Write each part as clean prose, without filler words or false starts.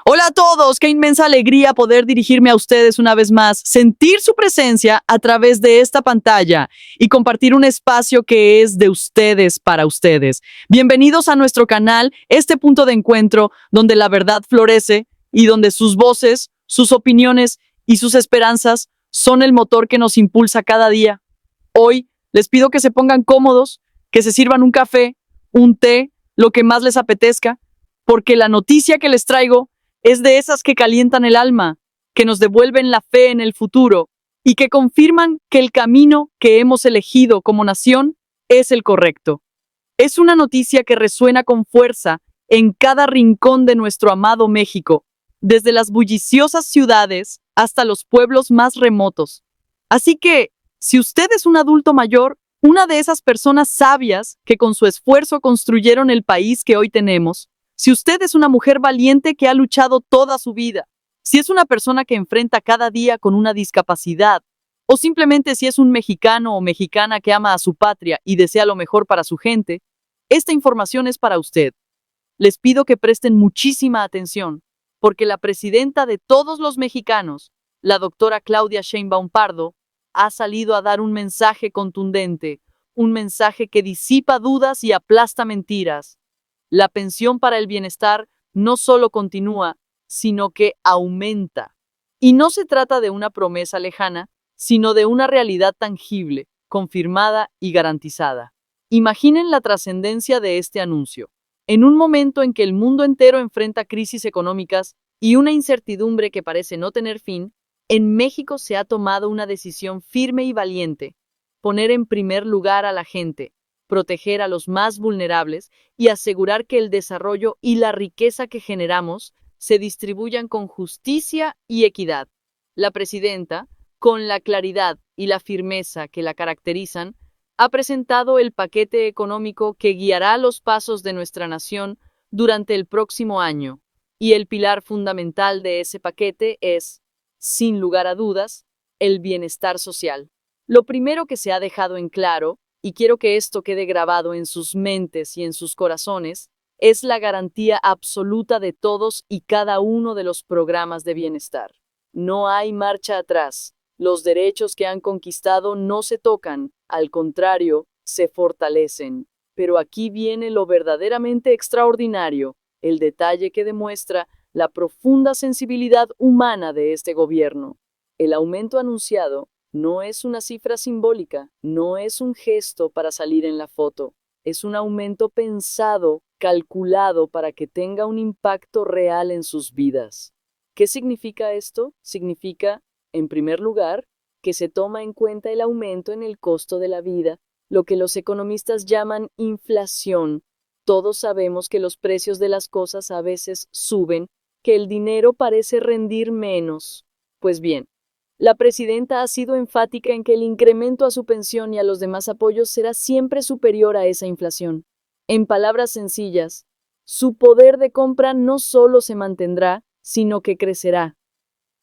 Hola a todos, qué inmensa alegría poder dirigirme a ustedes una vez más, sentir su presencia a través de esta pantalla y compartir un espacio que es de ustedes para ustedes. Bienvenidos a nuestro canal, este punto de encuentro donde la verdad florece y donde sus voces, sus opiniones y sus esperanzas son el motor que nos impulsa cada día. Hoy les pido que se pongan cómodos, que se sirvan un café, un té, lo que más les apetezca, porque la noticia que les traigo es de esas que calientan el alma, que nos devuelven la fe en el futuro y que confirman que el camino que hemos elegido como nación es el correcto. Es una noticia que resuena con fuerza en cada rincón de nuestro amado México, desde las bulliciosas ciudades hasta los pueblos más remotos. Así que, si usted es un adulto mayor, una de esas personas sabias que con su esfuerzo construyeron el país que hoy tenemos, si usted es una mujer valiente que ha luchado toda su vida, si es una persona que enfrenta cada día con una discapacidad, o simplemente si es un mexicano o mexicana que ama a su patria y desea lo mejor para su gente, esta información es para usted. Les pido que presten muchísima atención, porque la presidenta de todos los mexicanos, la doctora Claudia Sheinbaum Pardo, ha salido a dar un mensaje contundente, un mensaje que disipa dudas y aplasta mentiras. La pensión para el bienestar no solo continúa, sino que aumenta. Y no se trata de una promesa lejana, sino de una realidad tangible, confirmada y garantizada. Imaginen la trascendencia de este anuncio. En un momento en que el mundo entero enfrenta crisis económicas y una incertidumbre que parece no tener fin, en México se ha tomado una decisión firme y valiente: poner en primer lugar a la gente, proteger a los más vulnerables y asegurar que el desarrollo y la riqueza que generamos se distribuyan con justicia y equidad. La presidenta, con la claridad y la firmeza que la caracterizan, ha presentado el paquete económico que guiará los pasos de nuestra nación durante el próximo año, y el pilar fundamental de ese paquete es, sin lugar a dudas, el bienestar social. Lo primero que se ha dejado en claro, y quiero que esto quede grabado en sus mentes y en sus corazones, es la garantía absoluta de todos y cada uno de los programas de bienestar. No hay marcha atrás. Los derechos que han conquistado no se tocan, al contrario, se fortalecen. Pero aquí viene lo verdaderamente extraordinario, el detalle que demuestra la profunda sensibilidad humana de este gobierno. El aumento anunciado no es una cifra simbólica, no es un gesto para salir en la foto, es un aumento pensado, calculado para que tenga un impacto real en sus vidas. ¿Qué significa esto? Significa, en primer lugar, que se toma en cuenta el aumento en el costo de la vida, lo que los economistas llaman inflación. Todos sabemos que los precios de las cosas a veces suben, que el dinero parece rendir menos. Pues bien, la presidenta ha sido enfática en que el incremento a su pensión y a los demás apoyos será siempre superior a esa inflación. En palabras sencillas, su poder de compra no solo se mantendrá, sino que crecerá.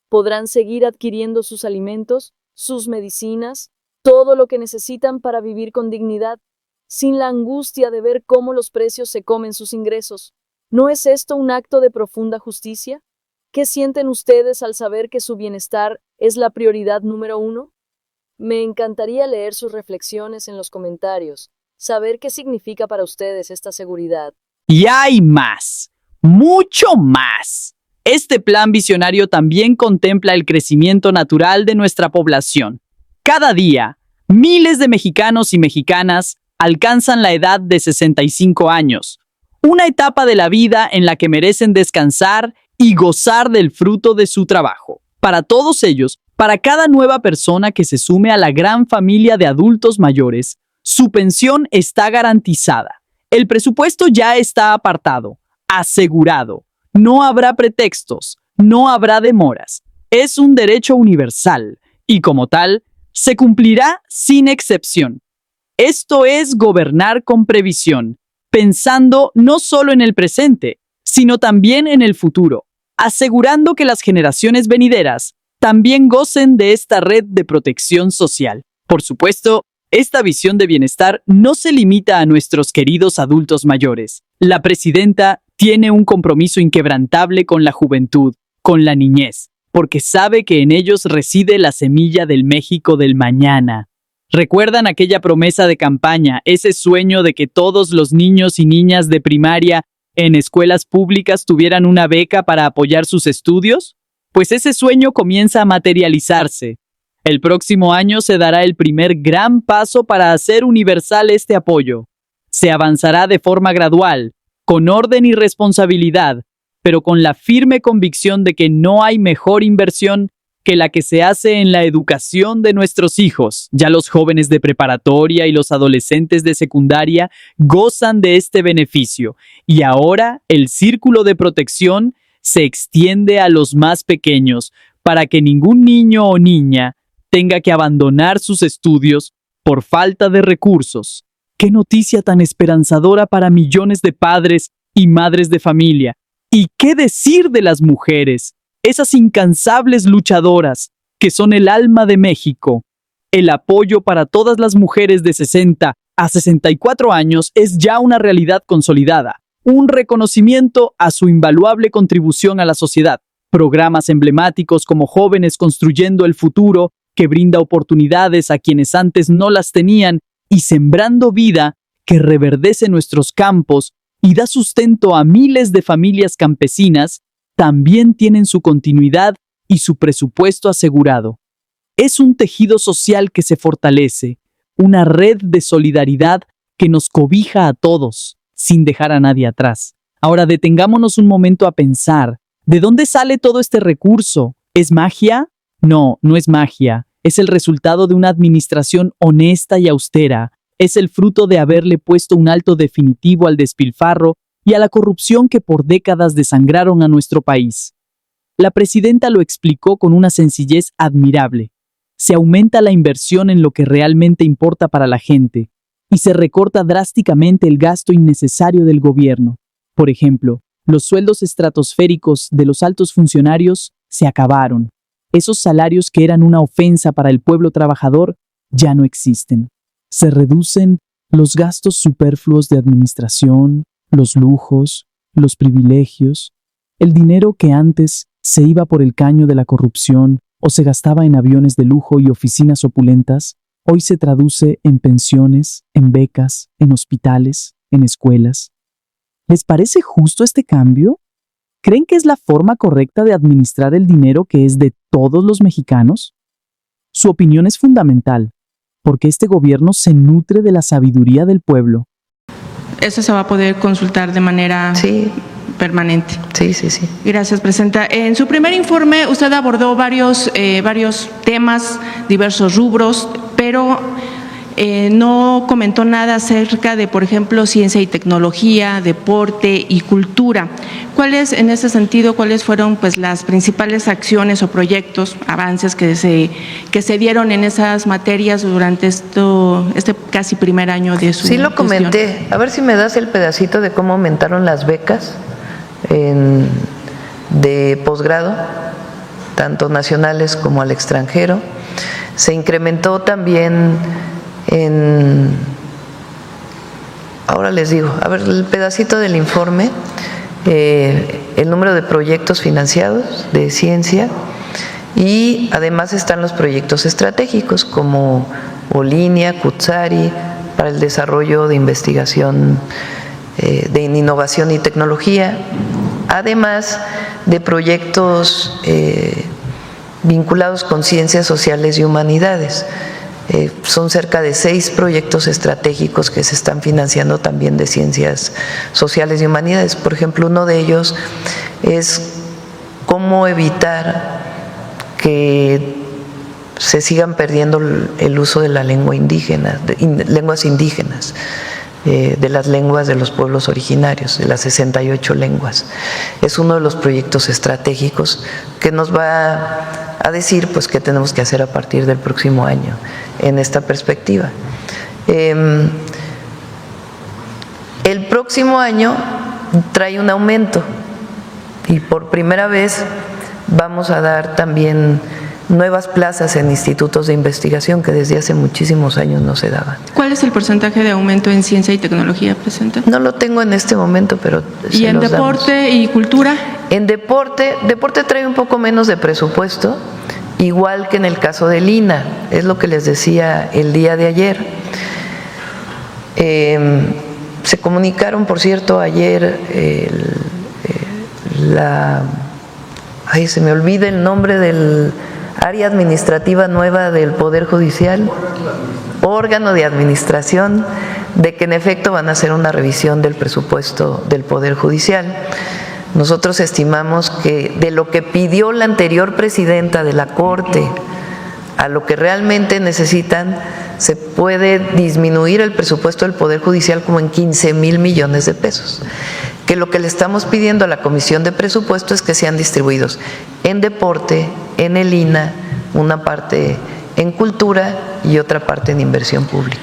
Podrán seguir adquiriendo sus alimentos, sus medicinas, todo lo que necesitan para vivir con dignidad, sin la angustia de ver cómo los precios se comen sus ingresos. ¿No es esto un acto de profunda justicia? ¿Qué sienten ustedes al saber que su bienestar es la prioridad número uno? Me encantaría leer sus reflexiones en los comentarios, saber qué significa para ustedes esta seguridad. Y hay más, mucho más. Este plan visionario también contempla el crecimiento natural de nuestra población. Cada día, miles de mexicanos y mexicanas alcanzan la edad de 65 años, una etapa de la vida en la que merecen descansar y gozar del fruto de su trabajo. Para todos ellos, para cada nueva persona que se sume a la gran familia de adultos mayores, su pensión está garantizada. El presupuesto ya está apartado, asegurado. No habrá pretextos, no habrá demoras. Es un derecho universal y, como tal, se cumplirá sin excepción. Esto es gobernar con previsión, pensando no solo en el presente, sino también en el futuro, asegurando que las generaciones venideras también gocen de esta red de protección social. Por supuesto, esta visión de bienestar no se limita a nuestros queridos adultos mayores. La presidenta Tiene un compromiso inquebrantable con la juventud, con la niñez, porque sabe que en ellos reside la semilla del México del mañana. ¿Recuerdan aquella promesa de campaña, ese sueño de que todos los niños y niñas de primaria en escuelas públicas tuvieran una beca para apoyar sus estudios? Pues ese sueño comienza a materializarse. El próximo año se dará el primer gran paso para hacer universal este apoyo. Se avanzará de forma gradual, con orden y responsabilidad, pero con la firme convicción de que no hay mejor inversión que la que se hace en la educación de nuestros hijos. Ya los jóvenes de preparatoria y los adolescentes de secundaria gozan de este beneficio, y ahora el círculo de protección se extiende a los más pequeños para que ningún niño o niña tenga que abandonar sus estudios por falta de recursos. ¡Qué noticia tan esperanzadora para millones de padres y madres de familia! ¿Y qué decir de las mujeres? Esas incansables luchadoras que son el alma de México. El apoyo para todas las mujeres de 60 a 64 años es ya una realidad consolidada, un reconocimiento a su invaluable contribución a la sociedad. Programas emblemáticos como Jóvenes Construyendo el Futuro, que brinda oportunidades a quienes antes no las tenían, y Sembrando Vida, que reverdece nuestros campos y da sustento a miles de familias campesinas, también tienen su continuidad y su presupuesto asegurado. Es un tejido social que se fortalece, una red de solidaridad que nos cobija a todos, sin dejar a nadie atrás. Ahora detengámonos un momento a pensar, ¿de dónde sale todo este recurso? ¿Es magia? No, no es magia. Es el resultado de una administración honesta y austera. Es el fruto de haberle puesto un alto definitivo al despilfarro y a la corrupción que por décadas desangraron a nuestro país. La presidenta lo explicó con una sencillez admirable. Se aumenta la inversión en lo que realmente importa para la gente y se recorta drásticamente el gasto innecesario del gobierno. Por ejemplo, los sueldos estratosféricos de los altos funcionarios se acabaron. Esos salarios que eran una ofensa para el pueblo trabajador ya no existen. Se reducen los gastos superfluos de administración, los lujos, los privilegios. El dinero que antes se iba por el caño de la corrupción o se gastaba en aviones de lujo y oficinas opulentas, hoy se traduce en pensiones, en becas, en hospitales, en escuelas. ¿Les parece justo este cambio? ¿Creen que es la forma correcta de administrar el dinero que es de todos los mexicanos? Su opinión es fundamental, porque este gobierno se nutre de la sabiduría del pueblo. Eso se va a poder consultar de manera permanente. Sí. Gracias, presidenta. En su primer informe usted abordó varios temas, diversos rubros, pero no comentó nada acerca de, por ejemplo, ciencia y tecnología, deporte y cultura. En ese sentido, cuáles fueron las principales acciones o proyectos, avances que se dieron en esas materias durante este casi primer año de su Sí lo gestión? comenté. A ver si me das el pedacito de cómo aumentaron las becas de posgrado, tanto nacionales como al extranjero. Se incrementó también ahora les digo, a ver, el pedacito del informe, el número de proyectos financiados de ciencia, y además están los proyectos estratégicos como Olinia, Cutzari, para el desarrollo de investigación en innovación y tecnología, además de proyectos vinculados con ciencias sociales y humanidades. Son cerca de 6 proyectos estratégicos que se están financiando también de ciencias sociales y humanidades. Por ejemplo, uno de ellos es cómo evitar que se sigan perdiendo el uso de la lengua indígena, lenguas indígenas, de las lenguas de los pueblos originarios, de las 68 lenguas. Es uno de los proyectos estratégicos que nos va a decir qué tenemos que hacer a partir del próximo año en esta perspectiva. El próximo año trae un aumento y por primera vez vamos a dar también nuevas plazas en institutos de investigación que desde hace muchísimos años no se daban. ¿Cuál es el porcentaje de aumento en ciencia y tecnología, Presidenta? No lo tengo en este momento, pero ¿Y en deporte y cultura? En deporte trae un poco menos de presupuesto, igual que en el caso del INA, es lo que les decía el día de ayer. Se comunicaron, por cierto, ayer se me olvida el nombre del área administrativa nueva del Poder Judicial, órgano de administración, de que en efecto van a hacer una revisión del presupuesto del Poder Judicial. Nosotros estimamos que de lo que pidió la anterior presidenta de la Corte a lo que realmente necesitan, se puede disminuir el presupuesto del Poder Judicial como en 15,000 millones de pesos. Que lo que le estamos pidiendo a la Comisión de Presupuesto es que sean distribuidos en deporte, en el INA, una parte en cultura y otra parte en inversión pública.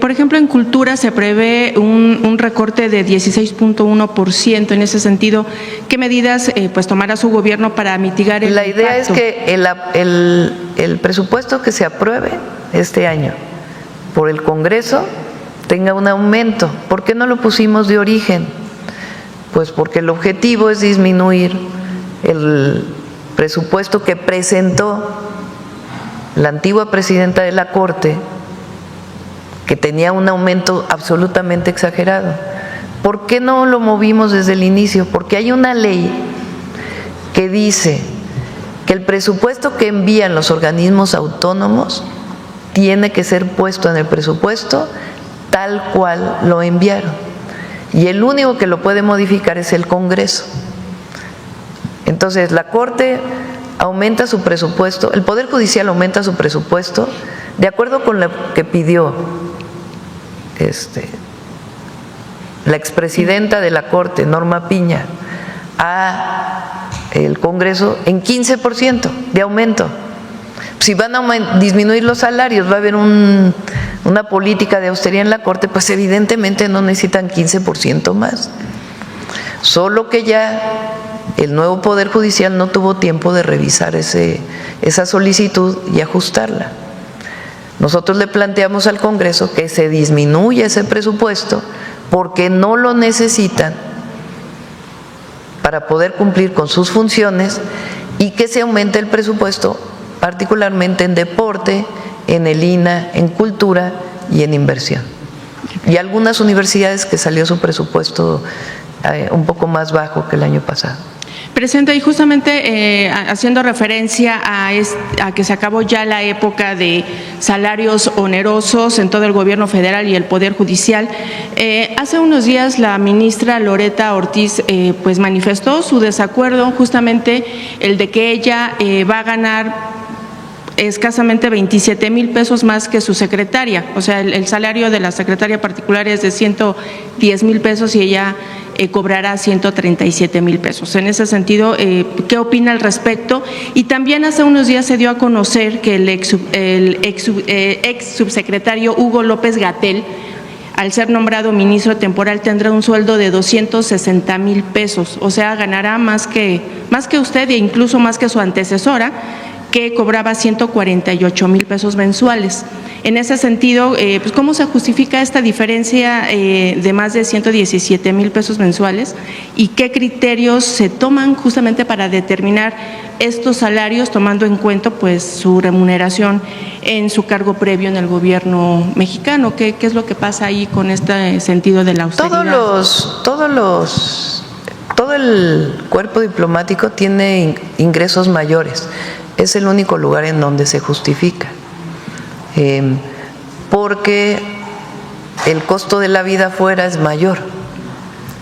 Por ejemplo, en cultura se prevé un recorte de 16.1%. En ese sentido, ¿qué medidas pues tomará su gobierno para mitigar el impacto? La idea es que el presupuesto que se apruebe este año por el Congreso tenga un aumento. ¿Por qué no lo pusimos de origen? Pues porque el objetivo es disminuir el presupuesto que presentó la antigua presidenta de la Corte, que tenía un aumento absolutamente exagerado. ¿Por qué no lo movimos desde el inicio? Porque hay una ley que dice que el presupuesto que envían los organismos autónomos tiene que ser puesto en el presupuesto tal cual lo enviaron. Y el único que lo puede modificar es el Congreso. Entonces, la Corte aumenta su presupuesto, el Poder Judicial aumenta su presupuesto de acuerdo con lo que pidió la expresidenta de la Corte, Norma Piña, a el Congreso en 15% de aumento. Si van a disminuir los salarios, va a haber una política de austeridad en la Corte, pues evidentemente no necesitan 15% más. Solo que ya el nuevo Poder Judicial no tuvo tiempo de revisar esa solicitud y ajustarla. Nosotros le planteamos al Congreso que se disminuya ese presupuesto porque no lo necesitan para poder cumplir con sus funciones y que se aumente el presupuesto particularmente en deporte, en el INA, en cultura y en inversión. Y algunas universidades que salió su presupuesto un poco más bajo que el año pasado. Presidenta, y justamente haciendo referencia a que se acabó ya la época de salarios onerosos en todo el gobierno federal y el Poder Judicial, hace unos días la ministra Loretta Ortiz pues manifestó su desacuerdo, justamente el de que ella va a ganar escasamente 27,000 pesos más que su secretaria. O sea, el salario de la secretaria particular es de 110,000 pesos y ella cobrará 137,000 pesos. En ese sentido, ¿qué opina al respecto? Y también hace unos días se dio a conocer que el ex subsecretario Hugo López-Gatell, al ser nombrado ministro temporal, tendrá un sueldo de 260,000 pesos. O sea, ganará más que usted e incluso más que su antecesora, que cobraba 148,000 pesos mensuales. En ese sentido, pues, ¿cómo se justifica esta diferencia de más de 117,000 pesos mensuales y qué criterios se toman justamente para determinar estos salarios, tomando en cuenta pues su remuneración en su cargo previo en el gobierno mexicano? ¿Qué es lo que pasa ahí con este sentido de la austeridad? Todo el cuerpo diplomático tiene ingresos mayores. Es el único lugar en donde se justifica, porque el costo de la vida afuera es mayor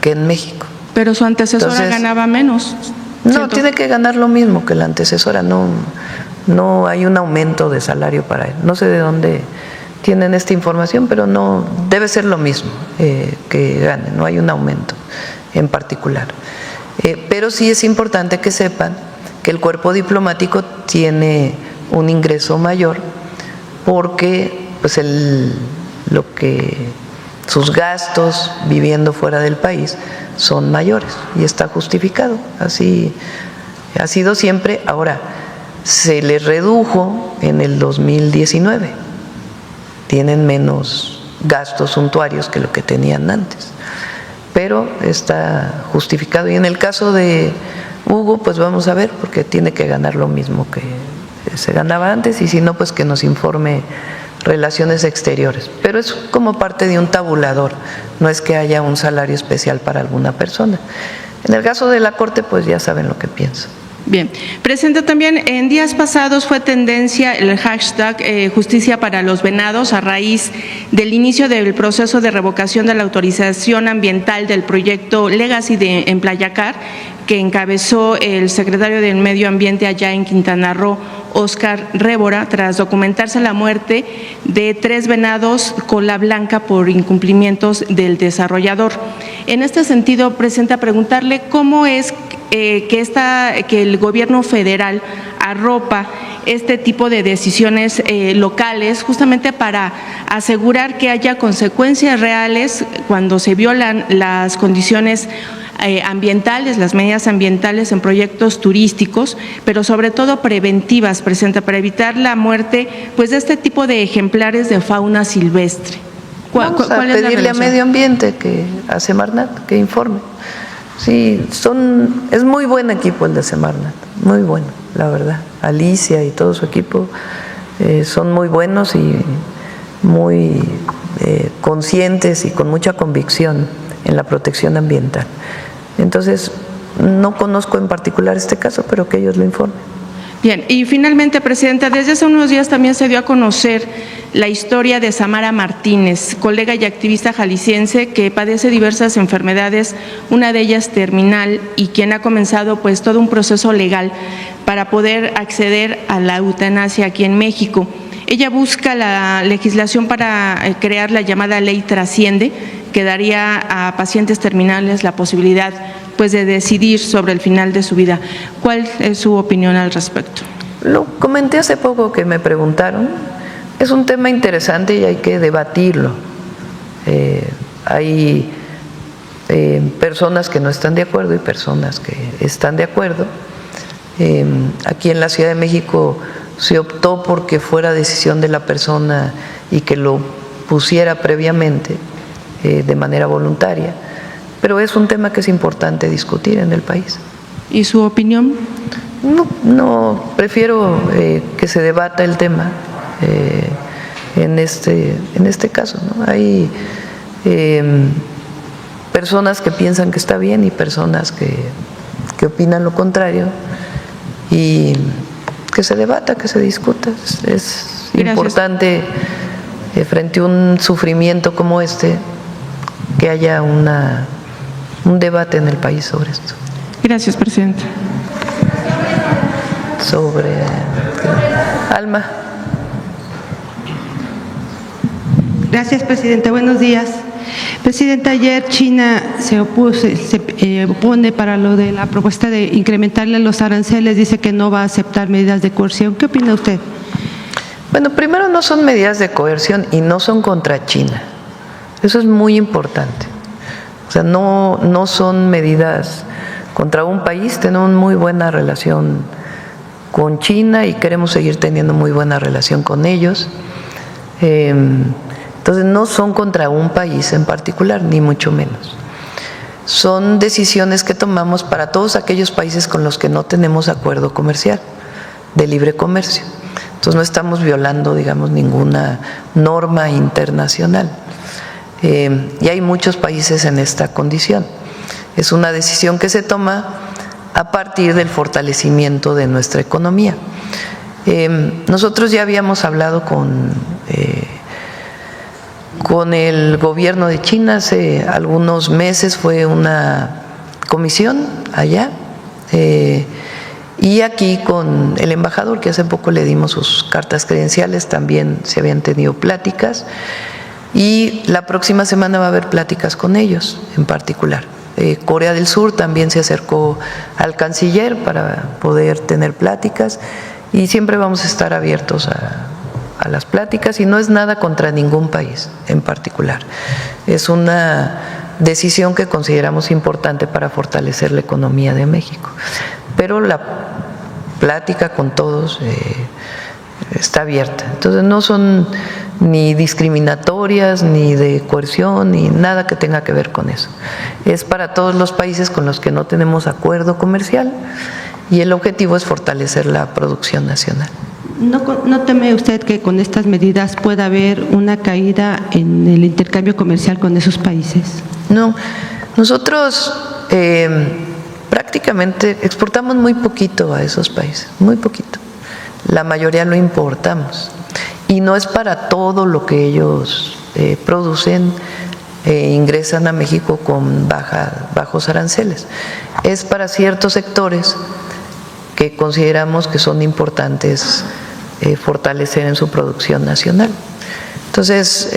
que en México. Pero su antecesora ganaba menos. No, tiene que ganar lo mismo que la antecesora, no hay un aumento de salario para él. No sé de dónde tienen esta información, pero no debe ser lo mismo que gane, no hay un aumento en particular. Pero sí es importante que sepan que el cuerpo diplomático tiene un ingreso mayor porque pues sus gastos viviendo fuera del país son mayores y está justificado, así ha sido siempre. Ahora, se les redujo en el 2019. Tienen menos gastos suntuarios que lo que tenían antes, pero está justificado. Y en el caso de Hugo, pues vamos a ver, porque tiene que ganar lo mismo que se ganaba antes, y si no, pues que nos informe Relaciones Exteriores. Pero es como parte de un tabulador, no es que haya un salario especial para alguna persona. En el caso de la Corte, pues ya saben lo que pienso. Bien, Presidenta, también en días pasados fue tendencia el hashtag Justicia para los Venados a raíz del inicio del proceso de revocación de la autorización ambiental del proyecto Legacy en Playacar, que encabezó el secretario del Medio Ambiente allá en Quintana Roo, Óscar Révora, tras documentarse la muerte de 3 venados cola blanca por incumplimientos del desarrollador. En este sentido, Presidenta, preguntarle cómo es que el gobierno federal arropa este tipo de decisiones locales justamente para asegurar que haya consecuencias reales cuando se violan las condiciones ambientales, las medidas ambientales en proyectos turísticos, pero sobre todo preventivas, Presidenta, para evitar la muerte pues de este tipo de ejemplares de fauna silvestre. Vamos a pedirle a Medio Ambiente, a Semarnat, que informe. Sí, es muy buen equipo el de Semarnat, muy bueno, la verdad. Alicia y todo su equipo son muy buenos y muy conscientes y con mucha convicción en la protección ambiental. Entonces, no conozco en particular este caso, pero que ellos lo informen. Bien, y finalmente, Presidenta, desde hace unos días también se dio a conocer la historia de Samara Martínez, colega y activista jalisciense que padece diversas enfermedades, una de ellas terminal, y quien ha comenzado pues todo un proceso legal para poder acceder a la eutanasia aquí en México. Ella busca la legislación para crear la llamada Ley Trasciende, que daría a pacientes terminales la posibilidad pues de decidir sobre el final de su vida. ¿Cuál es su opinión al respecto? Lo comenté hace poco que me preguntaron. Es un tema interesante y hay que debatirlo. Hay personas que no están de acuerdo y personas que están de acuerdo. Aquí en la Ciudad de México se optó porque fuera decisión de la persona y que lo pusiera previamente de manera voluntaria, pero es un tema que es importante discutir en el país. ¿Y su opinión? No, prefiero que se debata el tema en este caso, ¿no? Hay personas que piensan que está bien y personas que opinan lo contrario, y que se debata, que se discuta. Es importante frente a un sufrimiento como este que haya un debate en el país sobre esto. Gracias, Presidenta. Sobre Alma. Gracias, Presidenta. Buenos días. Presidenta, ayer China se opone para lo de la propuesta de incrementarle los aranceles, dice que no va a aceptar medidas de coerción. ¿Qué opina usted? Bueno, primero, no son medidas de coerción y no son contra China. Eso es muy importante. O sea, no son medidas contra un país. Tenemos muy buena relación con China y queremos seguir teniendo muy buena relación con ellos. Entonces, no son contra un país en particular, ni mucho menos. Son decisiones que tomamos para todos aquellos países con los que no tenemos acuerdo comercial, de libre comercio. Entonces, no estamos violando, digamos, ninguna norma internacional. Y hay muchos países en esta condición. Es una decisión que se toma a partir del fortalecimiento de nuestra economía. Nosotros ya habíamos hablado con el gobierno de China hace algunos meses, fue una comisión allá, y aquí con el embajador, que hace poco le dimos sus cartas credenciales, también se habían tenido pláticas, y la próxima semana va a haber pláticas con ellos en particular. Corea del Sur también se acercó al canciller para poder tener pláticas, y siempre vamos a estar abiertos a las pláticas, y no es nada contra ningún país en particular. Es una decisión que consideramos importante para fortalecer la economía de México. Pero la plática con todos está abierta. Entonces no son ni discriminatorias, ni de coerción, ni nada que tenga que ver con eso. Es para todos los países con los que no tenemos acuerdo comercial y el objetivo es fortalecer la producción nacional. ¿No teme usted que con estas medidas pueda haber una caída en el intercambio comercial con esos países? No, nosotros prácticamente exportamos muy poquito a esos países, muy poquito. La mayoría lo importamos y no es para todo lo que ellos producen, ingresan a México con bajos aranceles. Es para ciertos sectores que consideramos que son importantes fortalecer en su producción nacional. Entonces,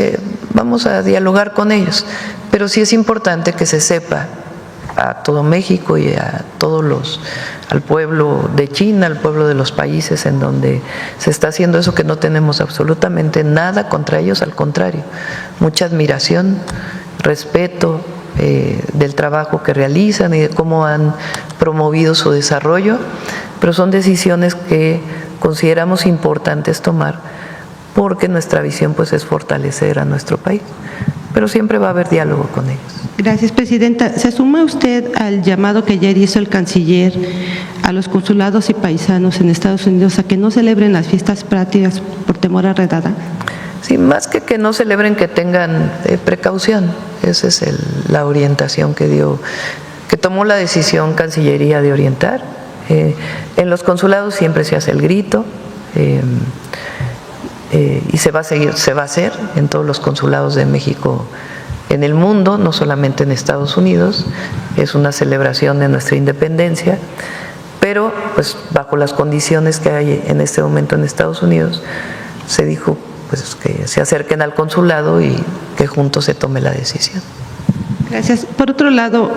vamos a dialogar con ellos, pero sí es importante que se sepa a todo México y a al pueblo de China, al pueblo de los países en donde se está haciendo eso, que no tenemos absolutamente nada contra ellos, al contrario, mucha admiración, respeto del trabajo que realizan y de cómo han promovido su desarrollo, pero son decisiones que consideramos importantes tomar porque nuestra visión pues es fortalecer a nuestro país, pero siempre va a haber diálogo con ellos. Gracias, Presidenta. ¿Se suma usted al llamado que ayer hizo el canciller a los consulados y paisanos en Estados Unidos a que no celebren las fiestas patrias por temor a redada? Sí, más que no celebren, que tengan precaución. Esa es la orientación que tomó la decisión Cancillería de orientar. En los consulados siempre se hace el grito y se va a hacer en todos los consulados de México en el mundo, no solamente en Estados Unidos. Es una celebración de nuestra independencia, pero pues bajo las condiciones que hay en este momento en Estados Unidos, se dijo pues que se acerquen al consulado y que juntos se tome la decisión. Gracias. Por otro lado,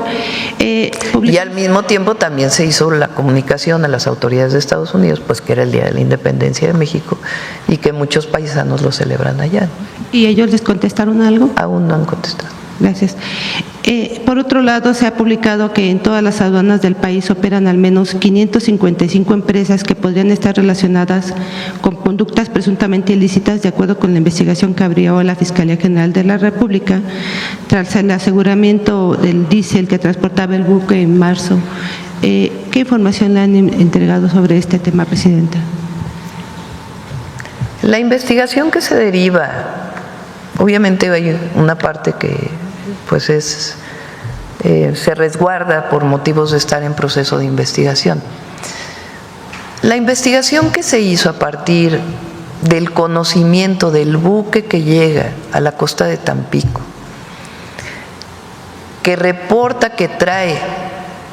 y al mismo tiempo también se hizo la comunicación a las autoridades de Estados Unidos, pues que era el Día de la Independencia de México y que muchos paisanos lo celebran allá. ¿Y ellos les contestaron algo? Aún no han contestado. Gracias. Por otro lado, se ha publicado que en todas las aduanas del país operan al menos 555 empresas que podrían estar relacionadas con conductas presuntamente ilícitas, de acuerdo con la investigación que abrió la Fiscalía General de la República tras el aseguramiento del diésel que transportaba el buque en marzo. ¿Qué información le han entregado sobre este tema, Presidenta? La investigación que se deriva, obviamente hay una parte que pues se resguarda por motivos de estar en proceso de investigación. La investigación que se hizo a partir del conocimiento del buque que llega a la costa de Tampico, que reporta que trae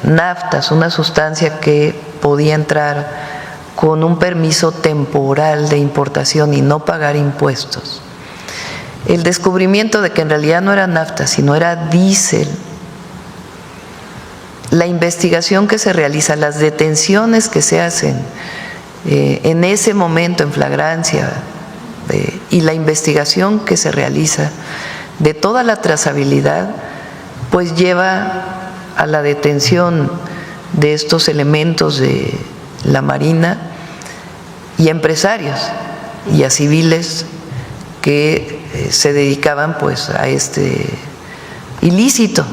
naftas, una sustancia que podía entrar con un permiso temporal de importación y no pagar impuestos. El descubrimiento de que en realidad no era nafta, sino era diésel. La investigación que se realiza, las detenciones que se hacen en ese momento en flagrancia y la investigación que se realiza de toda la trazabilidad, pues lleva a la detención de estos elementos de la Marina y a empresarios y a civiles que se dedicaban pues a este ilícito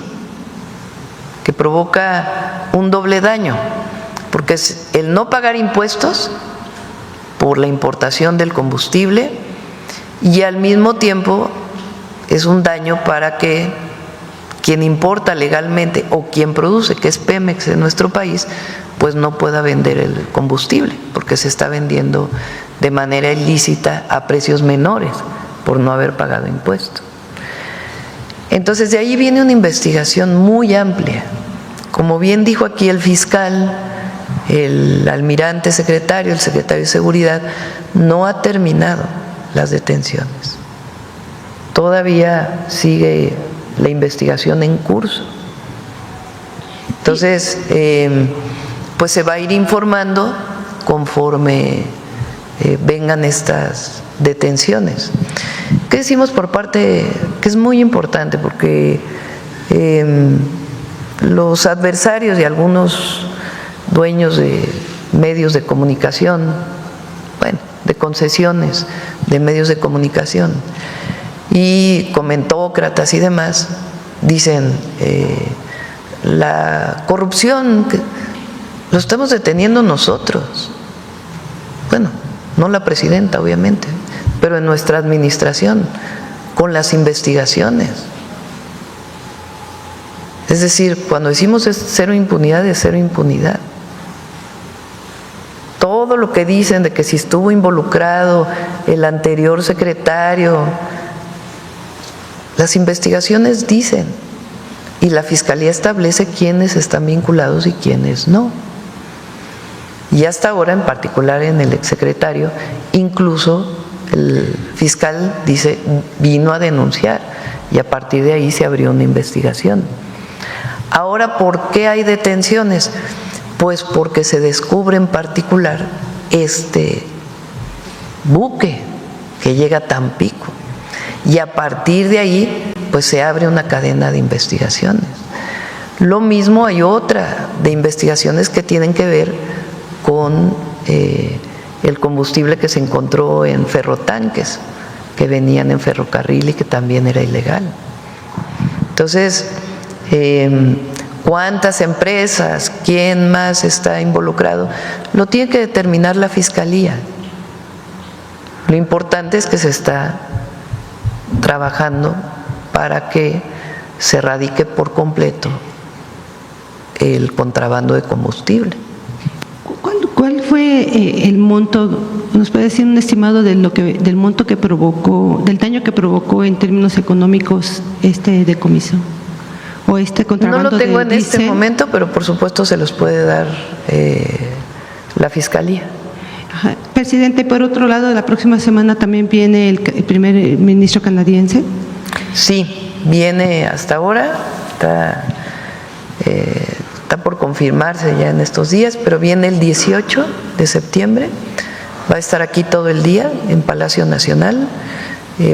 que provoca un doble daño, porque es el no pagar impuestos por la importación del combustible y al mismo tiempo es un daño para que quien importa legalmente o quien produce, que es Pemex en nuestro país, pues no pueda vender el combustible porque se está vendiendo de manera ilícita a precios menores por no haber pagado impuestos. Entonces de ahí viene una investigación muy amplia. Como bien dijo aquí el fiscal, el almirante secretario, el secretario de Seguridad, no ha terminado las detenciones. Todavía sigue la investigación en curso. Entonces, pues se va a ir informando conforme vengan estas detenciones. ¿Qué decimos por parte? Que es muy importante porque los adversarios y algunos dueños de medios de comunicación, bueno, de concesiones de medios de comunicación y comentócratas y demás, dicen la corrupción lo estamos deteniendo nosotros. Bueno, no la presidenta, obviamente, pero en nuestra administración, con las investigaciones. Es decir, cuando decimos es cero impunidad, es cero impunidad. Todo lo que dicen de que si estuvo involucrado el anterior secretario, las investigaciones dicen, y la Fiscalía establece quiénes están vinculados y quiénes no. Y hasta ahora, en particular en el exsecretario, incluso el fiscal dice, vino a denunciar, y a partir de ahí se abrió una investigación. Ahora, ¿por qué hay detenciones? Pues porque se descubre en particular este buque que llega a Tampico, y a partir de ahí pues se abre una cadena de investigaciones. Lo mismo hay otra de investigaciones que tienen que ver con el combustible que se encontró en ferrotanques que venían en ferrocarril y que también era ilegal. Entonces, ¿cuántas empresas? ¿Quién más está involucrado? Lo tiene que determinar la Fiscalía. Lo importante es que se está trabajando para que se erradique por completo el contrabando de combustible. ¿Cuál fue el monto? ¿Nos puede decir un estimado de del monto que provocó, del daño que provocó en términos económicos este decomiso? ¿O este contrabando? No lo tengo en este diésel? momento, pero por supuesto se los puede dar la Fiscalía. Ajá. Presidente, por otro lado, la próxima semana también viene el primer ministro canadiense. Sí, viene hasta ahora, está por confirmarse ya en estos días, pero viene el 18 de septiembre, va a estar aquí todo el día en Palacio Nacional,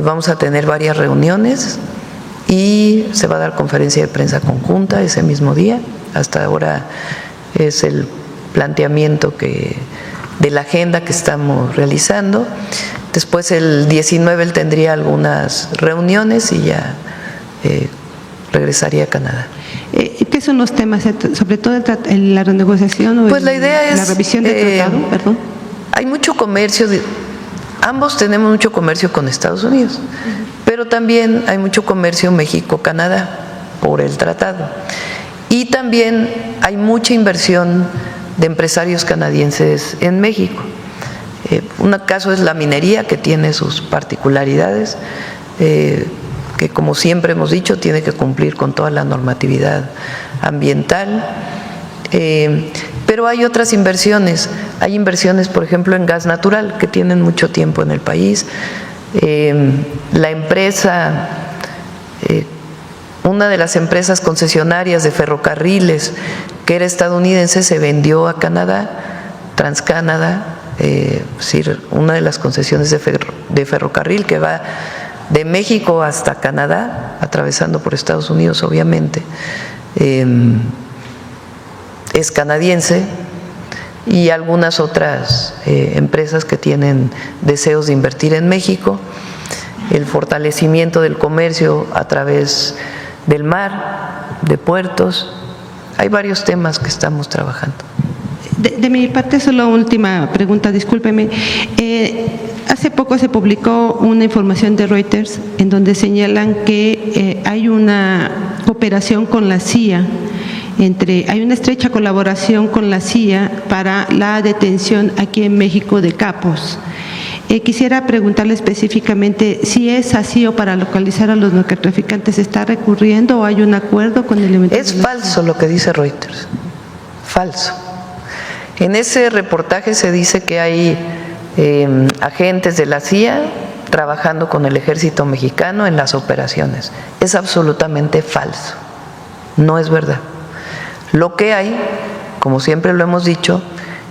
vamos a tener varias reuniones y se va a dar conferencia de prensa conjunta ese mismo día. Hasta ahora es el planteamiento de la agenda que estamos realizando. Después el 19 él tendría algunas reuniones y ya regresaría a Canadá. ¿Qué son los temas, sobre todo en la renegociación o pues la idea es la revisión del tratado? Perdón. Hay mucho comercio, ambos tenemos mucho comercio con Estados Unidos, pero también hay mucho comercio México-Canadá por el tratado. Y también hay mucha inversión de empresarios canadienses en México. Un caso es la minería, que tiene sus particularidades, que como siempre hemos dicho, tiene que cumplir con toda la normatividad ambiental. Pero hay otras inversiones. Hay inversiones, por ejemplo, en gas natural, que tienen mucho tiempo en el país. La empresa, una de las empresas concesionarias de ferrocarriles, que era estadounidense, se vendió a Canadá, TransCanada, es decir, una de las concesiones de ferrocarril que va de México hasta Canadá, atravesando por Estados Unidos, obviamente, es canadiense, y algunas otras empresas que tienen deseos de invertir en México, el fortalecimiento del comercio a través del mar, de puertos. Hay varios temas que estamos trabajando. De mi parte, solo última pregunta, discúlpeme. Hace poco se publicó una información de Reuters en donde señalan que hay una cooperación con la CIA, hay una estrecha colaboración con la CIA para la detención aquí en México de capos. Quisiera preguntarle específicamente si es así, o para localizar a los narcotraficantes se está recurriendo o hay un acuerdo con elementos. Es falso lo que dice Reuters, falso. En ese reportaje se dice que hay agentes de la CIA trabajando con el ejército mexicano en las operaciones. Es absolutamente falso, no es verdad. Lo que hay, como siempre lo hemos dicho,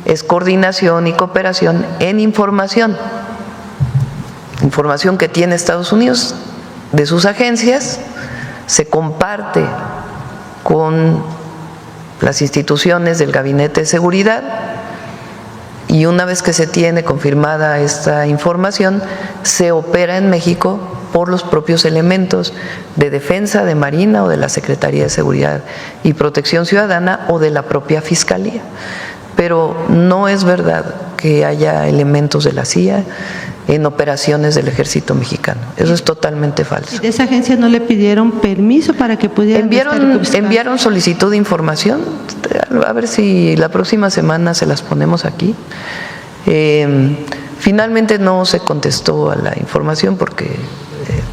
es coordinación y cooperación en información. Información que tiene Estados Unidos de sus agencias, se comparte con las instituciones del Gabinete de Seguridad Y una vez que se tiene confirmada esta información, se opera en México por los propios elementos de defensa, de Marina o de la Secretaría de Seguridad y Protección Ciudadana o de la propia Fiscalía. Pero no es verdad que haya elementos de la CIA en operaciones del Ejército Mexicano. Eso es totalmente falso. ¿Y de esa agencia no le pidieron permiso para que pudieran enviaron solicitud de información, a ver si la próxima semana se las ponemos aquí. Finalmente no se contestó a la información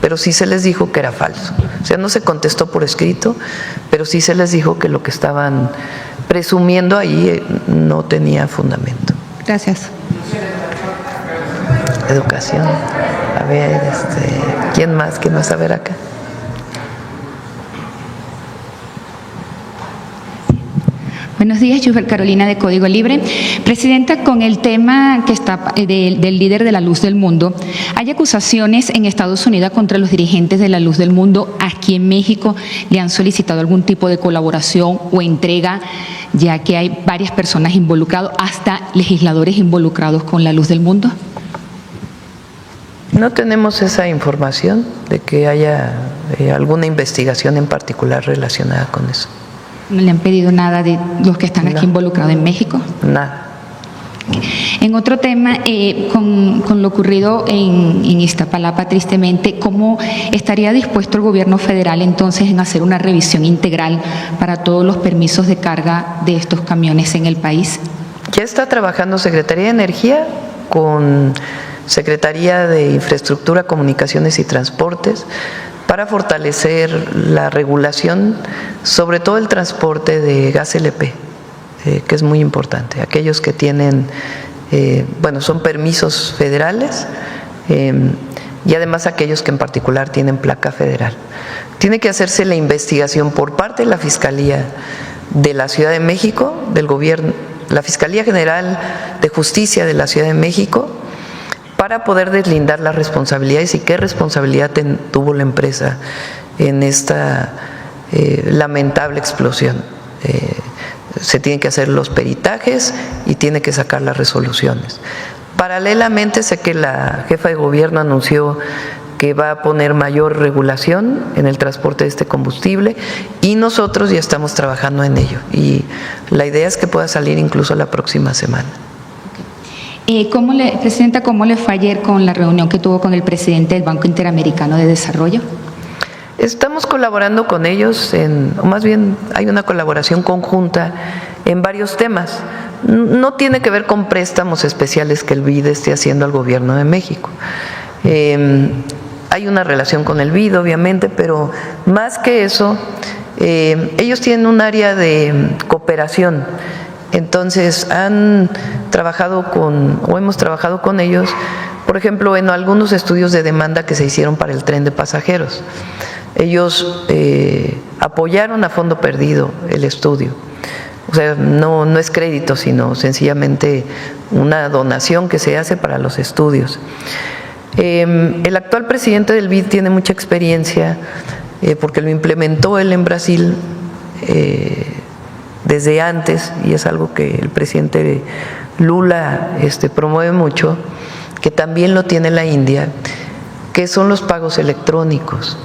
pero sí se les dijo que era falso. O sea, no se contestó por escrito, pero sí se les dijo que lo que estaban presumiendo ahí no tenía fundamento. Gracias. Educación. A ver, ¿quién más? ¿Quién más? A ver acá. Buenos días, Yusbel Carolina de Código Libre. Presidenta, con el tema que está del líder de la Luz del Mundo, hay acusaciones en Estados Unidos contra los dirigentes de la Luz del Mundo. Aquí en México le han solicitado algún tipo de colaboración o entrega, ya que hay varias personas involucradas, hasta legisladores involucrados con la Luz del Mundo. No tenemos esa información de que haya alguna investigación en particular relacionada con eso. ¿No le han pedido nada de los que están aquí involucrados en México? Nada. En otro tema, con lo ocurrido en Iztapalapa, tristemente, ¿cómo estaría dispuesto el gobierno federal entonces en hacer una revisión integral para todos los permisos de carga de estos camiones en el país? Ya está trabajando Secretaría de Energía con Secretaría de Infraestructura, Comunicaciones y Transportes para fortalecer la regulación, sobre todo el transporte de gas LP, que es muy importante. Aquellos que tienen, son permisos federales y además aquellos que en particular tienen placa federal. Tiene que hacerse la investigación por parte de la Fiscalía de la Ciudad de México, del gobierno, la Fiscalía General de Justicia de la Ciudad de México, para poder deslindar las responsabilidades y qué responsabilidad tuvo la empresa en esta lamentable explosión. Se tienen que hacer los peritajes y tiene que sacar las resoluciones. Paralelamente, sé que la jefa de gobierno anunció que va a poner mayor regulación en el transporte de este combustible y nosotros ya estamos trabajando en ello. Y la idea es que pueda salir incluso la próxima semana. Presidenta, ¿cómo le fue ayer con la reunión que tuvo con el presidente del Banco Interamericano de Desarrollo? Estamos colaborando con ellos, o más bien hay una colaboración conjunta en varios temas. No tiene que ver con préstamos especiales que el BID esté haciendo al gobierno de México. Hay una relación con el BID, obviamente, pero más que eso, ellos tienen un área de cooperación. Entonces hemos trabajado con ellos, por ejemplo, en algunos estudios de demanda que se hicieron para el tren de pasajeros. Ellos apoyaron a fondo perdido el estudio. O sea, no es crédito, sino sencillamente una donación que se hace para los estudios. El actual presidente del BID tiene mucha experiencia porque lo implementó él en Brasil desde antes, y es algo que el presidente Lula promueve mucho, que también lo tiene la India, que son los pagos electrónicos.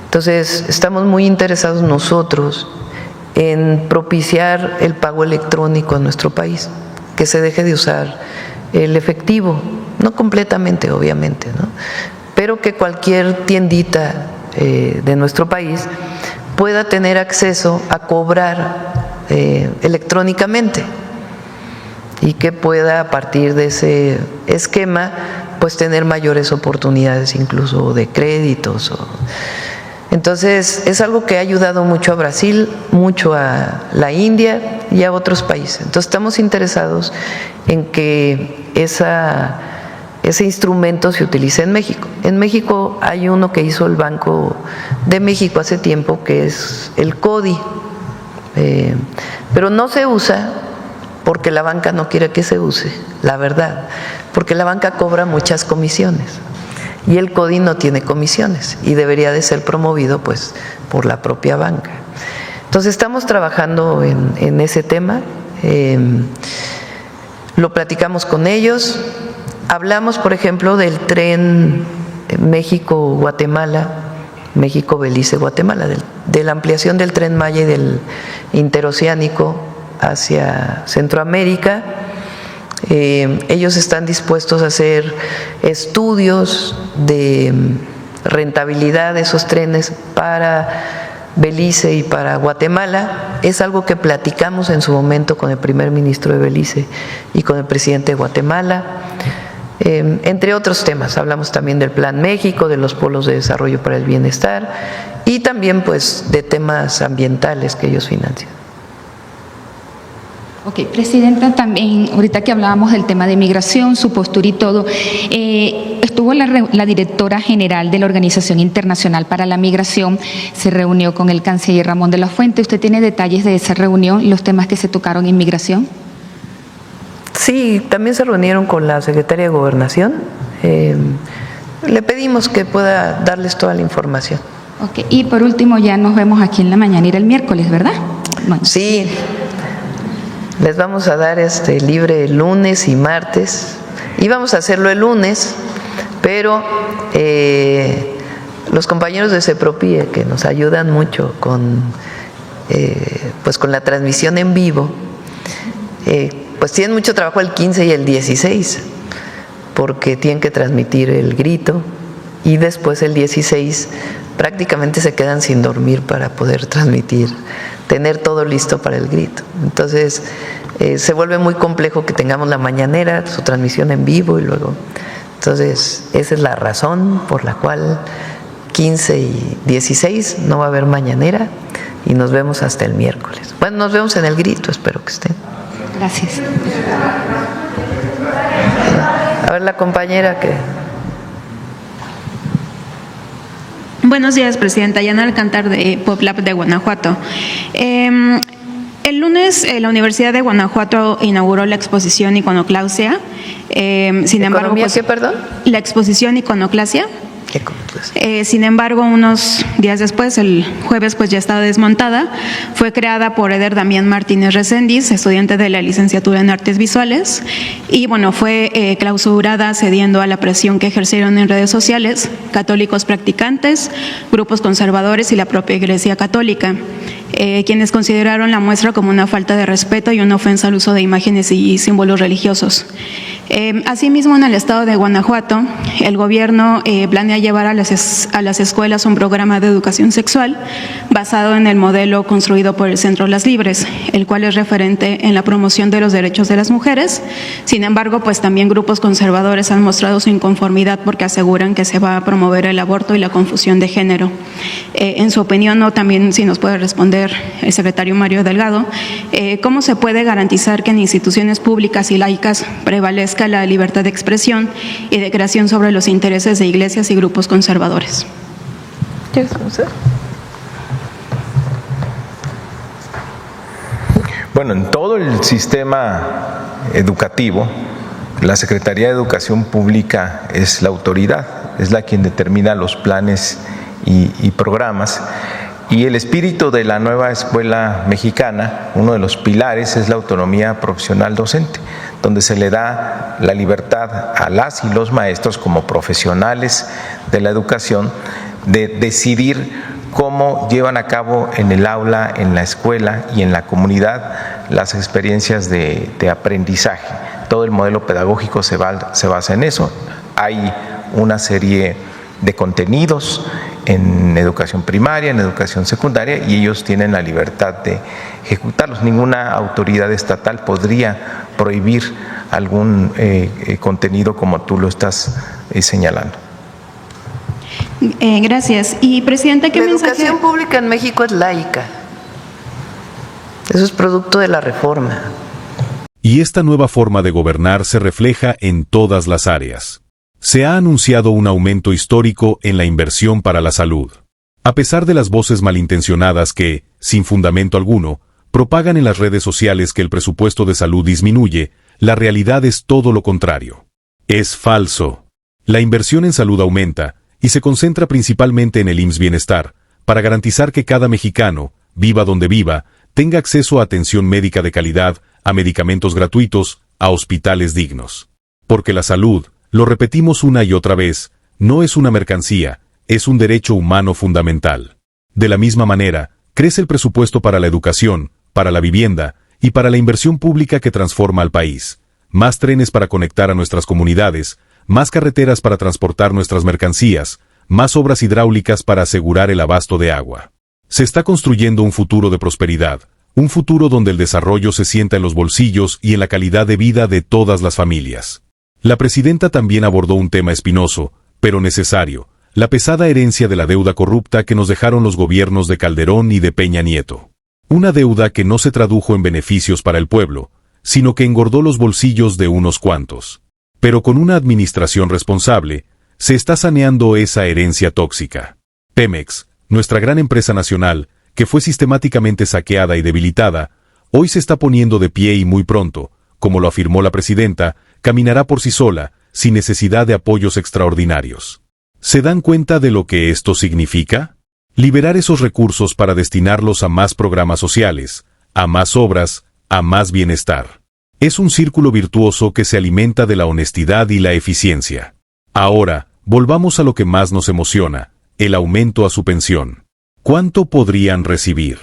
Entonces, estamos muy interesados nosotros en propiciar el pago electrónico en nuestro país, que se deje de usar el efectivo, no completamente, obviamente, ¿no? Pero que cualquier tiendita de nuestro país pueda tener acceso a cobrar electrónicamente y que pueda, a partir de ese esquema, pues tener mayores oportunidades incluso de créditos. Entonces, es algo que ha ayudado mucho a Brasil, mucho a la India y a otros países. Entonces, estamos interesados en que ese instrumento se utilice en México. En México hay uno que hizo el Banco de México hace tiempo, que es el CODI, pero no se usa porque la banca no quiere que se use, la verdad, porque la banca cobra muchas comisiones y el CODI no tiene comisiones y debería de ser promovido pues por la propia banca. Entonces estamos trabajando en ese tema. lo platicamos con ellos. Hablamos, por ejemplo, del tren México-Guatemala, México-Belice-Guatemala, de la ampliación del Tren Maya y del interoceánico hacia Centroamérica. Ellos están dispuestos a hacer estudios de rentabilidad de esos trenes para Belice y para Guatemala. Es algo que platicamos en su momento con el primer ministro de Belice y con el presidente de Guatemala. Entre otros temas, hablamos también del Plan México, de los polos de desarrollo para el bienestar y también pues de temas ambientales que ellos financian. Ok, Presidenta, también ahorita que hablábamos del tema de migración, su postura y todo, estuvo la directora general de la Organización Internacional para la Migración, se reunió con el canciller Ramón de la Fuente. ¿Usted tiene detalles de esa reunión, los temas que se tocaron en migración? Sí, también se reunieron con la secretaria de Gobernación. Le pedimos que pueda darles toda la información. Ok, y por último ya nos vemos aquí en la mañanera el miércoles, ¿verdad? Bueno. Sí. Les vamos a dar libre lunes y martes. Íbamos a hacerlo el lunes, pero los compañeros de CEPROPIE, que nos ayudan mucho con la transmisión en vivo, pues tienen mucho trabajo el 15 y el 16, porque tienen que transmitir el grito y después el 16 prácticamente se quedan sin dormir para poder transmitir, tener todo listo para el grito. Entonces se vuelve muy complejo que tengamos la mañanera, su transmisión en vivo y luego. Entonces esa es la razón por la cual 15 y 16 no va a haber mañanera y nos vemos hasta el miércoles. Bueno, nos vemos en el grito, espero que estén. Gracias. A ver, la compañera que... Buenos días, Presidenta. Yana Alcántar, de PopLab de Guanajuato. El lunes la Universidad de Guanajuato inauguró la exposición Iconoclasia. Sin embargo, ¿Qué, perdón? La exposición Iconoclasia. Sin embargo, unos días después, el jueves, pues ya estaba desmontada. Fue creada por Eder Damián Martínez Reséndiz, estudiante de la licenciatura en Artes Visuales, y bueno, fue clausurada cediendo a la presión que ejercieron en redes sociales católicos practicantes, grupos conservadores y la propia Iglesia Católica, quienes consideraron la muestra como una falta de respeto y una ofensa al uso de imágenes y símbolos religiosos. Asimismo, en el estado de Guanajuato, el gobierno planea llevar a las escuelas un programa de educación sexual basado en el modelo construido por el Centro Las Libres, el cual es referente en la promoción de los derechos de las mujeres. Sin embargo, pues también grupos conservadores han mostrado su inconformidad porque aseguran que se va a promover el aborto y la confusión de género. En su opinión, o también si nos puede responder el secretario Mario Delgado, ¿cómo se puede garantizar que en instituciones públicas y laicas prevalezca la libertad de expresión y de creación sobre los intereses de iglesias y grupos conservadores? ¿Quieres conocer? Bueno, en todo el sistema educativo, la Secretaría de Educación Pública es la autoridad, es la quien determina los planes y programas. Y el espíritu de la nueva escuela mexicana, uno de los pilares, es la autonomía profesional docente, donde se le da la libertad a las y los maestros como profesionales de la educación de decidir cómo llevan a cabo en el aula, en la escuela y en la comunidad las experiencias de aprendizaje. Todo el modelo pedagógico se basa en eso. Hay una serie de contenidos en educación primaria, en educación secundaria, y ellos tienen la libertad de ejecutarlos. Ninguna autoridad estatal podría prohibir algún contenido como tú lo estás señalando. Gracias. Y, Presidenta, ¿qué mensaje? La educación pública en México es laica. Eso es producto de la reforma. Y esta nueva forma de gobernar se refleja en todas las áreas. Se ha anunciado un aumento histórico en la inversión para la salud. A pesar de las voces malintencionadas que, sin fundamento alguno, propagan en las redes sociales que el presupuesto de salud disminuye, la realidad es todo lo contrario. Es falso. La inversión en salud aumenta y se concentra principalmente en el IMSS Bienestar, para garantizar que cada mexicano, viva donde viva, tenga acceso a atención médica de calidad, a medicamentos gratuitos, a hospitales dignos. Porque la salud, lo repetimos una y otra vez, no es una mercancía, es un derecho humano fundamental. De la misma manera, crece el presupuesto para la educación, para la vivienda y para la inversión pública que transforma al país. Más trenes para conectar a nuestras comunidades, más carreteras para transportar nuestras mercancías, más obras hidráulicas para asegurar el abasto de agua. Se está construyendo un futuro de prosperidad, un futuro donde el desarrollo se sienta en los bolsillos y en la calidad de vida de todas las familias. La presidenta también abordó un tema espinoso, pero necesario, la pesada herencia de la deuda corrupta que nos dejaron los gobiernos de Calderón y de Peña Nieto. Una deuda que no se tradujo en beneficios para el pueblo, sino que engordó los bolsillos de unos cuantos. Pero con una administración responsable, se está saneando esa herencia tóxica. Pemex, nuestra gran empresa nacional, que fue sistemáticamente saqueada y debilitada, hoy se está poniendo de pie y muy pronto, como lo afirmó la presidenta, caminará por sí sola, sin necesidad de apoyos extraordinarios. ¿Se dan cuenta de lo que esto significa? Liberar esos recursos para destinarlos a más programas sociales, a más obras, a más bienestar. Es un círculo virtuoso que se alimenta de la honestidad y la eficiencia. Ahora, volvamos a lo que más nos emociona, el aumento a su pensión. ¿Cuánto podrían recibir?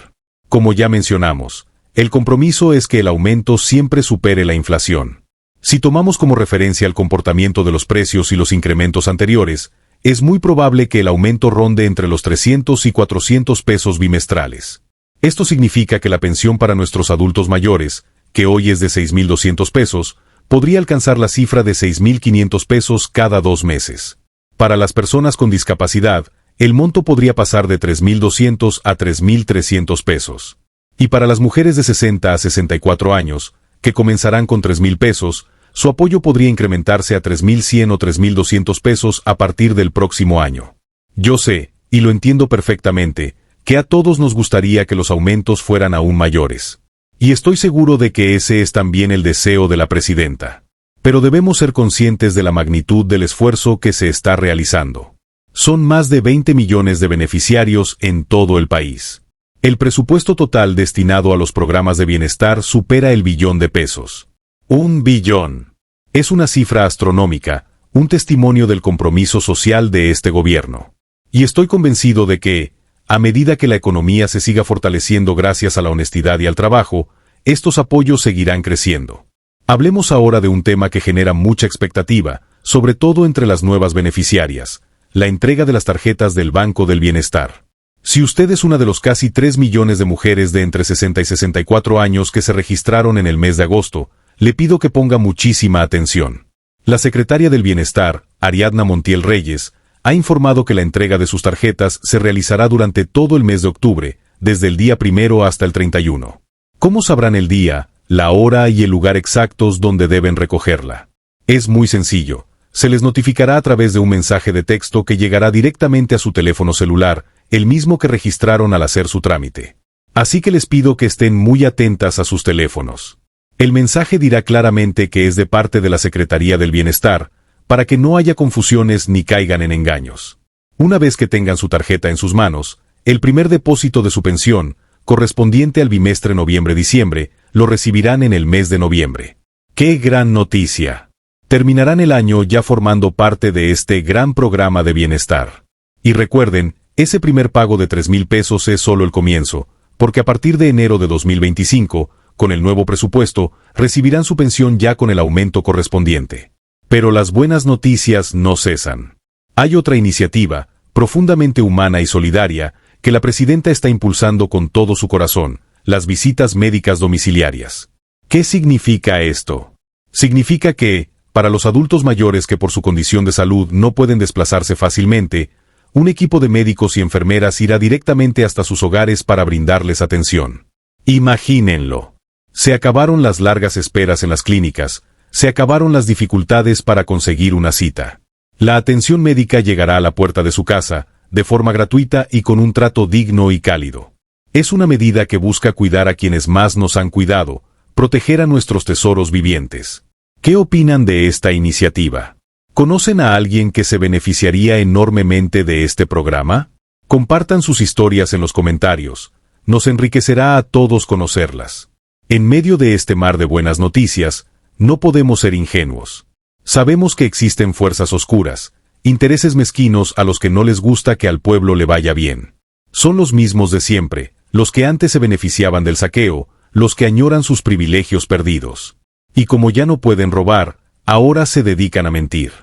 Como ya mencionamos, el compromiso es que el aumento siempre supere la inflación. Si tomamos como referencia el comportamiento de los precios y los incrementos anteriores, es muy probable que el aumento ronde entre los 300 y 400 pesos bimestrales. Esto significa que la pensión para nuestros adultos mayores, que hoy es de 6.200 pesos, podría alcanzar la cifra de 6.500 pesos cada 2 meses. Para las personas con discapacidad, el monto podría pasar de 3.200 a 3.300 pesos. Y para las mujeres de 60 a 64 años, que comenzarán con 3.000 pesos, su apoyo podría incrementarse a 3.100 o 3.200 pesos a partir del próximo año. Yo sé, y lo entiendo perfectamente, que a todos nos gustaría que los aumentos fueran aún mayores. Y estoy seguro de que ese es también el deseo de la presidenta. Pero debemos ser conscientes de la magnitud del esfuerzo que se está realizando. Son más de 20 millones de beneficiarios en todo el país. El presupuesto total destinado a los programas de bienestar supera el billón de pesos. 1 billón. Es una cifra astronómica, un testimonio del compromiso social de este gobierno. Y estoy convencido de que, a medida que la economía se siga fortaleciendo gracias a la honestidad y al trabajo, estos apoyos seguirán creciendo. Hablemos ahora de un tema que genera mucha expectativa, sobre todo entre las nuevas beneficiarias, la entrega de las tarjetas del Banco del Bienestar. Si usted es una de los casi 3 millones de mujeres de entre 60 y 64 años que se registraron en el mes de agosto, le pido que ponga muchísima atención. La secretaria del Bienestar, Ariadna Montiel Reyes, ha informado que la entrega de sus tarjetas se realizará durante todo el mes de octubre, desde el día 1 hasta el 31. ¿Cómo sabrán el día, la hora y el lugar exactos donde deben recogerla? Es muy sencillo. Se les notificará a través de un mensaje de texto que llegará directamente a su teléfono celular, el mismo que registraron al hacer su trámite. Así que les pido que estén muy atentas a sus teléfonos. El mensaje dirá claramente que es de parte de la Secretaría del Bienestar, para que no haya confusiones ni caigan en engaños. Una vez que tengan su tarjeta en sus manos, el primer depósito de su pensión, correspondiente al bimestre noviembre-diciembre, lo recibirán en el mes de noviembre. ¡Qué gran noticia! Terminarán el año ya formando parte de este gran programa de bienestar. Y recuerden, ese primer pago de 3.000 pesos es solo el comienzo, porque a partir de enero de 2025, con el nuevo presupuesto, recibirán su pensión ya con el aumento correspondiente. Pero las buenas noticias no cesan. Hay otra iniciativa, profundamente humana y solidaria, que la presidenta está impulsando con todo su corazón, las visitas médicas domiciliarias. ¿Qué significa esto? Significa que, para los adultos mayores que por su condición de salud no pueden desplazarse fácilmente, un equipo de médicos y enfermeras irá directamente hasta sus hogares para brindarles atención. Imagínenlo. Se acabaron las largas esperas en las clínicas, se acabaron las dificultades para conseguir una cita. La atención médica llegará a la puerta de su casa, de forma gratuita y con un trato digno y cálido. Es una medida que busca cuidar a quienes más nos han cuidado, proteger a nuestros tesoros vivientes. ¿Qué opinan de esta iniciativa? ¿Conocen a alguien que se beneficiaría enormemente de este programa? Compartan sus historias en los comentarios. Nos enriquecerá a todos conocerlas. En medio de este mar de buenas noticias, no podemos ser ingenuos. Sabemos que existen fuerzas oscuras, intereses mezquinos a los que no les gusta que al pueblo le vaya bien. Son los mismos de siempre, los que antes se beneficiaban del saqueo, los que añoran sus privilegios perdidos. Y como ya no pueden robar, ahora se dedican a mentir.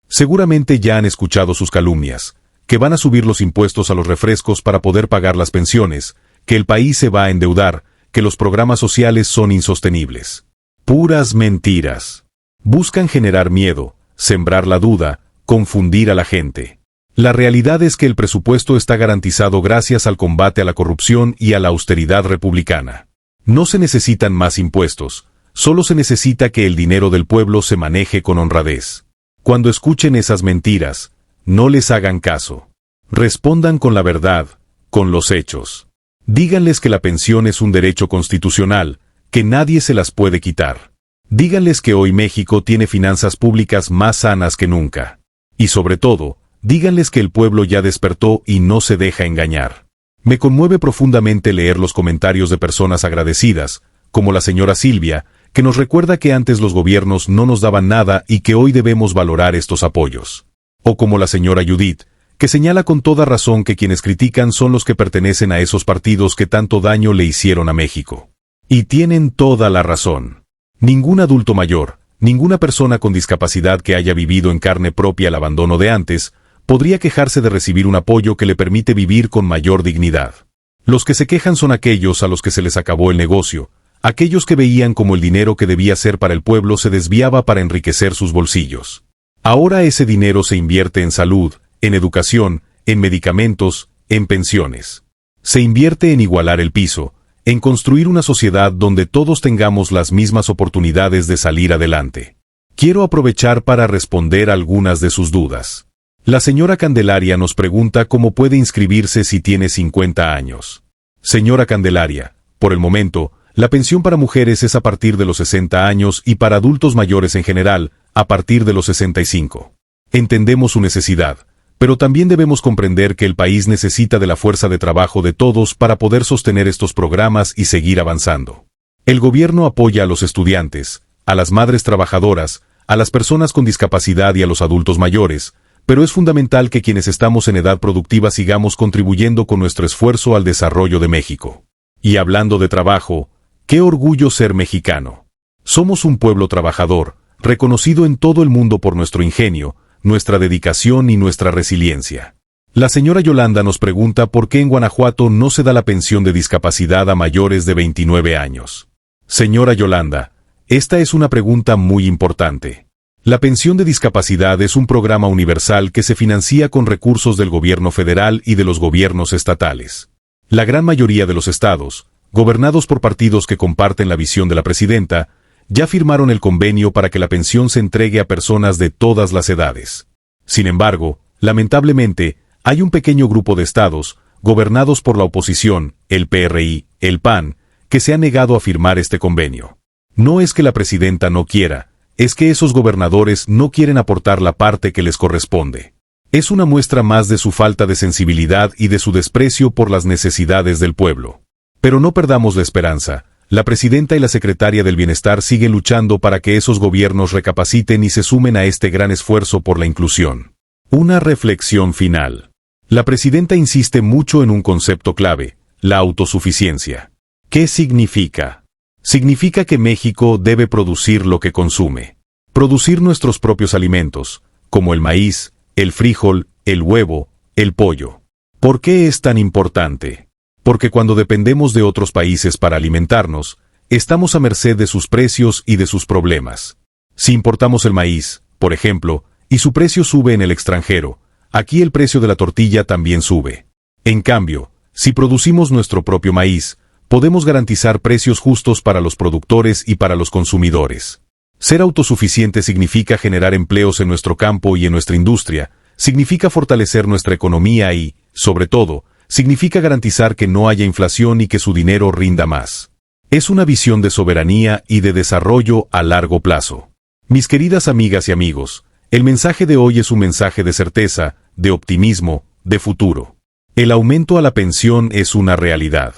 Seguramente ya han escuchado sus calumnias, que van a subir los impuestos a los refrescos para poder pagar las pensiones, que el país se va a endeudar, que los programas sociales son insostenibles. Puras mentiras. Buscan generar miedo, sembrar la duda, confundir a la gente. La realidad es que el presupuesto está garantizado gracias al combate a la corrupción y a la austeridad republicana. No se necesitan más impuestos, solo se necesita que el dinero del pueblo se maneje con honradez. Cuando escuchen esas mentiras, no les hagan caso. Respondan con la verdad, con los hechos. Díganles que la pensión es un derecho constitucional, que nadie se las puede quitar. Díganles que hoy México tiene finanzas públicas más sanas que nunca. Y sobre todo, díganles que el pueblo ya despertó y no se deja engañar. Me conmueve profundamente leer los comentarios de personas agradecidas, como la señora Silvia, que nos recuerda que antes los gobiernos no nos daban nada y que hoy debemos valorar estos apoyos. O como la señora Judith, que señala con toda razón que quienes critican son los que pertenecen a esos partidos que tanto daño le hicieron a México. Y tienen toda la razón. Ningún adulto mayor, ninguna persona con discapacidad que haya vivido en carne propia el abandono de antes, podría quejarse de recibir un apoyo que le permite vivir con mayor dignidad. Los que se quejan son aquellos a los que se les acabó el negocio, aquellos que veían como el dinero que debía ser para el pueblo se desviaba para enriquecer sus bolsillos. Ahora ese dinero se invierte en salud, en educación, en medicamentos, en pensiones. Se invierte en igualar el piso, en construir una sociedad donde todos tengamos las mismas oportunidades de salir adelante. Quiero aprovechar para responder algunas de sus dudas. La señora Candelaria nos pregunta cómo puede inscribirse si tiene 50 años. Señora Candelaria, por el momento, la pensión para mujeres es a partir de los 60 años y para adultos mayores en general, a partir de los 65. Entendemos su necesidad, pero también debemos comprender que el país necesita de la fuerza de trabajo de todos para poder sostener estos programas y seguir avanzando. El gobierno apoya a los estudiantes, a las madres trabajadoras, a las personas con discapacidad y a los adultos mayores, pero es fundamental que quienes estamos en edad productiva sigamos contribuyendo con nuestro esfuerzo al desarrollo de México. Y hablando de trabajo, qué orgullo ser mexicano. Somos un pueblo trabajador, reconocido en todo el mundo por nuestro ingenio, nuestra dedicación y nuestra resiliencia. La señora Yolanda nos pregunta por qué en Guanajuato no se da la pensión de discapacidad a mayores de 29 años. Señora Yolanda, esta es una pregunta muy importante. La pensión de discapacidad es un programa universal que se financia con recursos del gobierno federal y de los gobiernos estatales. La gran mayoría de los estados, gobernados por partidos que comparten la visión de la presidenta, ya firmaron el convenio para que la pensión se entregue a personas de todas las edades. Sin embargo, lamentablemente, hay un pequeño grupo de estados, gobernados por la oposición, el PRI, el PAN, que se ha negado a firmar este convenio. No es que la presidenta no quiera, es que esos gobernadores no quieren aportar la parte que les corresponde. Es una muestra más de su falta de sensibilidad y de su desprecio por las necesidades del pueblo. Pero no perdamos la esperanza. La presidenta y la secretaria del Bienestar siguen luchando para que esos gobiernos recapaciten y se sumen a este gran esfuerzo por la inclusión. Una reflexión final. La presidenta insiste mucho en un concepto clave, la autosuficiencia. ¿Qué significa? Significa que México debe producir lo que consume. Producir nuestros propios alimentos, como el maíz, el frijol, el huevo, el pollo. ¿Por qué es tan importante? Porque cuando dependemos de otros países para alimentarnos, estamos a merced de sus precios y de sus problemas. Si importamos el maíz, por ejemplo, y su precio sube en el extranjero, aquí el precio de la tortilla también sube. En cambio, si producimos nuestro propio maíz, podemos garantizar precios justos para los productores y para los consumidores. Ser autosuficiente significa generar empleos en nuestro campo y en nuestra industria, significa fortalecer nuestra economía y, sobre todo, significa garantizar que no haya inflación y que su dinero rinda más. Es una visión de soberanía y de desarrollo a largo plazo. Mis queridas amigas y amigos, el mensaje de hoy es un mensaje de certeza, de optimismo, de futuro. El aumento a la pensión es una realidad.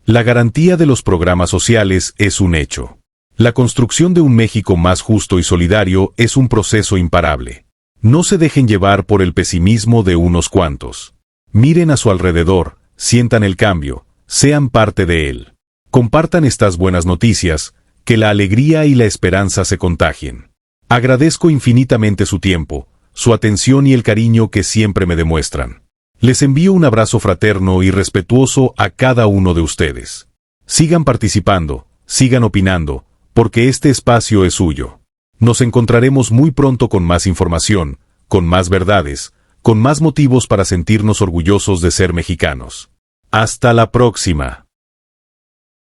La garantía de los programas sociales es un hecho. La construcción de un México más justo y solidario es un proceso imparable. No se dejen llevar por el pesimismo de unos cuantos. Miren a su alrededor, sientan el cambio, sean parte de él. Compartan estas buenas noticias, que la alegría y la esperanza se contagien. Agradezco infinitamente su tiempo, su atención y el cariño que siempre me demuestran. Les envío un abrazo fraterno y respetuoso a cada uno de ustedes. Sigan participando, sigan opinando, porque este espacio es suyo. Nos encontraremos muy pronto con más información, con más verdades, con más motivos para sentirnos orgullosos de ser mexicanos. Hasta la próxima.